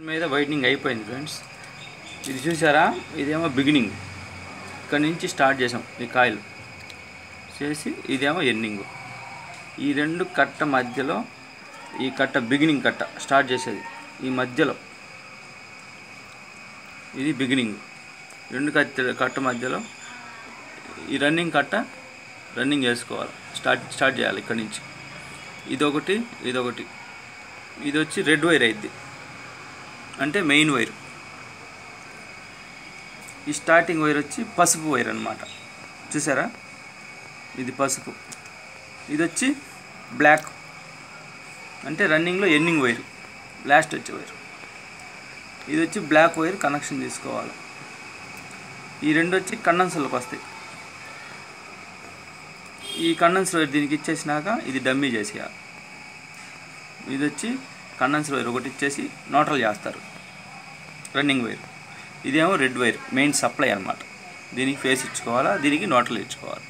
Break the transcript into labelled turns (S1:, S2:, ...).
S1: మీద వైట్నింగ్ అయిపోయింది ఫ్రెండ్స్. ఇది చూసారా, ఇదేమో బిగినింగ్, ఇక్కడ నుంచి స్టార్ట్ చేసాం ఈ కాయిల్ చేసి, ఇదేమో ఎండింగ్. ఈ రెండు కట్ట మధ్యలో, ఈ కట్ట బిగినింగ్ కట్ట స్టార్ట్ చేసేది ఈ మధ్యలో, ఇది బిగినింగ్. రెండు కట్ట మధ్యలో ఈ రన్నింగ్ కట్ట రన్నింగ్ వేసుకోవాలి, స్టార్ట్ చేయాలి ఇక్కడ నుంచి. ఇదొకటి, ఇది వచ్చి రెడ్ వైర్ అయింది అంటే మెయిన్ వైర్. ఈ స్టార్టింగ్ వైర్ వచ్చి పసుపు వైర్ అన్నమాట. చూసారా, ఇది పసుపు, ఇది వచ్చి బ్లాక్ అంటే రన్నింగ్లో ఎండింగ్ వైర్, లాస్ట్ వచ్చే వైర్. ఇది వచ్చి బ్లాక్ వైర్ కనెక్షన్ తీసుకోవాలి. ఈ రెండు వచ్చి కండెన్సర్లకు వస్తాయి. ఈ కండెన్సర్ వైర్ దీనికి ఇచ్చేసినాక ఇది డమ్మీ చేసేయాలి. ఇది వచ్చి కండెన్సర్ వైర్ ఒకటి ఇచ్చేసి న్యూట్రల్ చేస్తారు, రన్నింగ్ వైర్. ఇదేమో రెడ్ వైర్, మెయిన్ సప్లై అన్నమాట. దీనికి ఫేస్ ఇచ్చుకోవాలా, దీనికి న్యూట్రల్ ఇచ్చుకోవాలి.